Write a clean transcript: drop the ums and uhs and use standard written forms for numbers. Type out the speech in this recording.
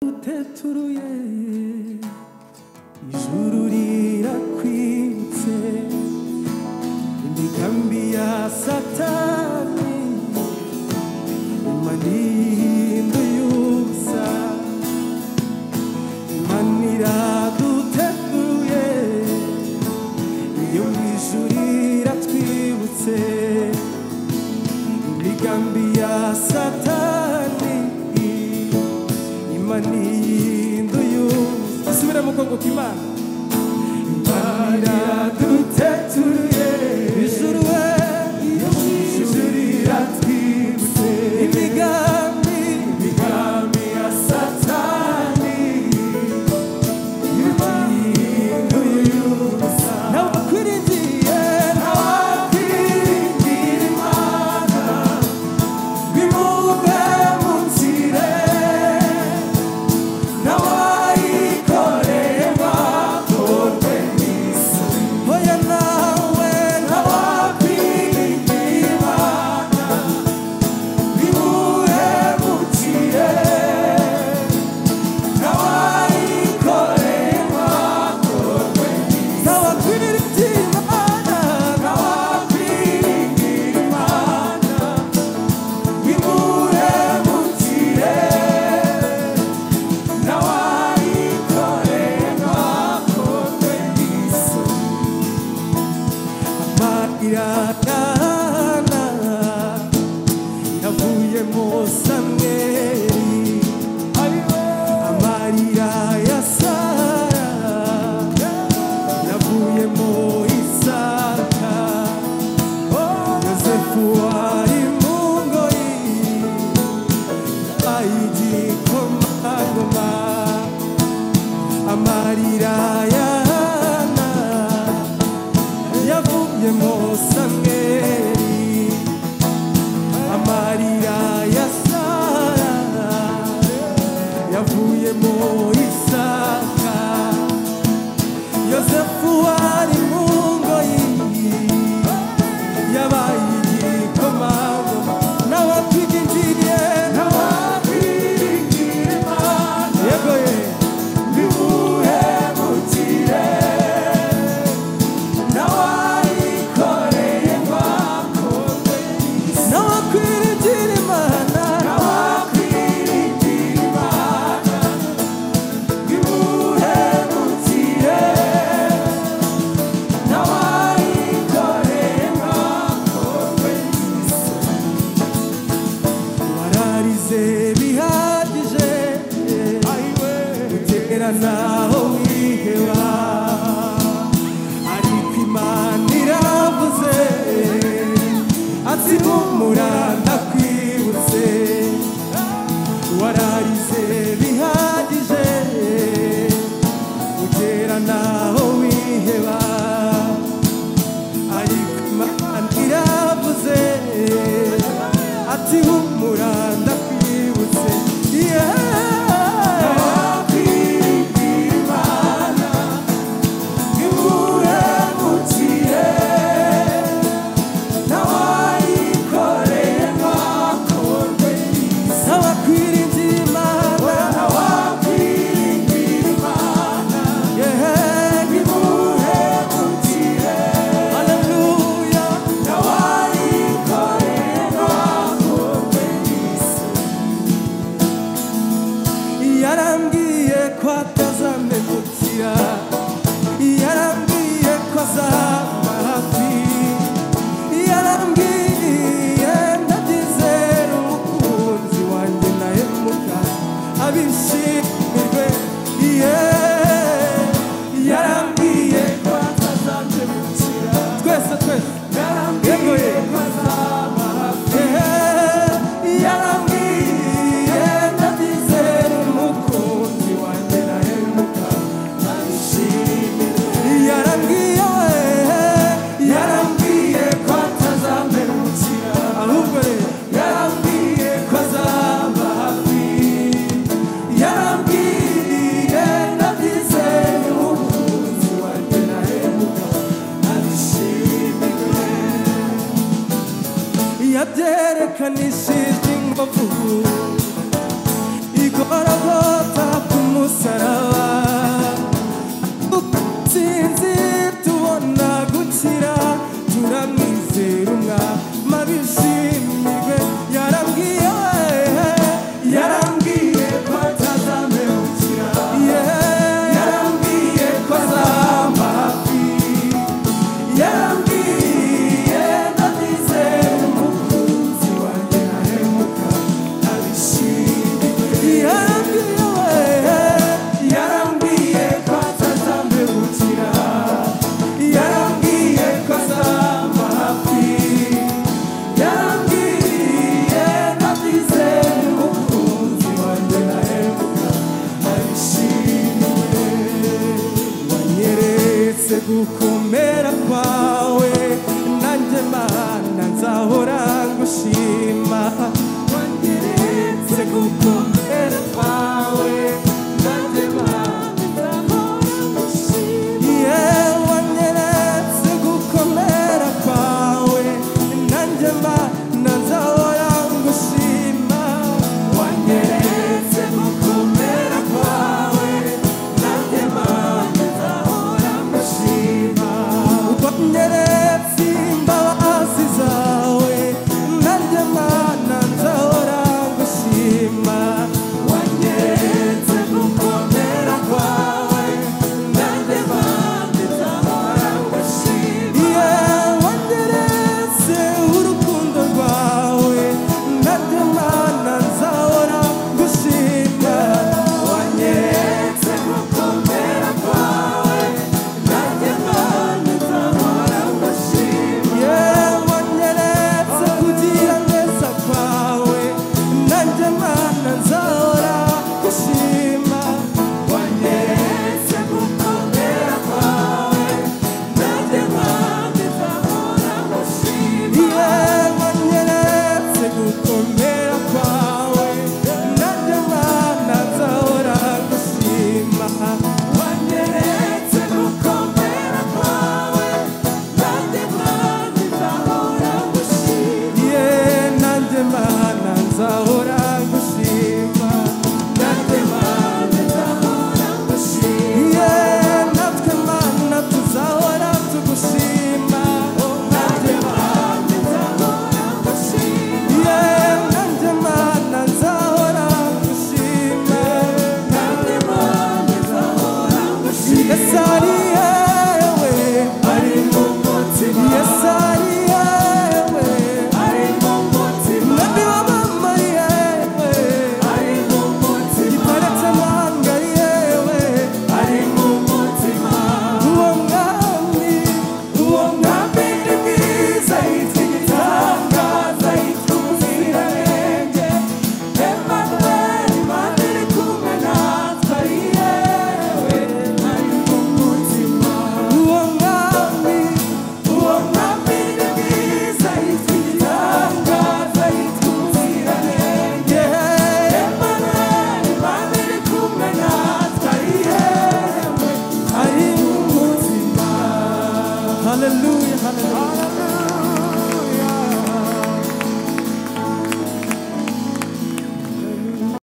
uteturuye ijuru rirakwibutse imigambi ya Satani Imana ihinduye ubusa Imana iraduteturuye iyo ijuru riratwibutse imigambi ya Satani Imana ihinduye ubusa subira mu bwoko bw'Imana Imana iraduteturuye ijuru iyo ijuru riratwibutse imigambi ya Satani Imana ihinduye ubusa n'abakwiringiye Imana bimuve mu nzira n'abayikoreye bakorwe n'isoni oya nawe n'abakwiringiye Imana bimuve mu nzira n'abayikoreye bakorwe n'isoni n'abakwiringiye Imana bimuve mu nzira n'abayikoreye bakorwe n'isoni amarira yavuyemo Samweli amarira ya Sara yavuyemo Isaka Yosefu wari mu ngoyi igikomangoma amarira ya Hana yavuyemo Samweli amarira ya Sara yavuyemo Isaka Yosefu wari mu ngoyi yabaye igikomangoma n'abakwiringiye Imana yego ye bimuhemukire n'abayikoreye bakorwe n'isoni n'abakwiringiye Imana bimuhemukire n'abayikoreye bakorwe n'isoni wararize bihagije ugera naho wiheba ariko Imana iravuze ati humura ndakwibutse wararize bihagije ugera naho wiheba ariko Imana iravuze ati humura ndakwibutse Imana bimuhemukire n'abayikoreye bakorwe n'isoni n'abakwiringiye Imana bimuhemukire haleluya n'abayikoreye bakorwe n'isoni yarambwiye ko atazamemukira yarambwiye ko azaba hafi yarambwiye ndabyizera umukunzi wanjye nahemuka abishimirwe yarambwiye ko atazamemukira twese yarambwiye ko azaba hafi yarambwiye ndabyizera umukunzi wanjye nahemuka abishimirwe yarambwiye ko atazamemukira ahubwo yarambwiye ko azaba hafi yarambwiye gukomera kwawe nanjye Mana nzahora ngushima wanyeretse gukomera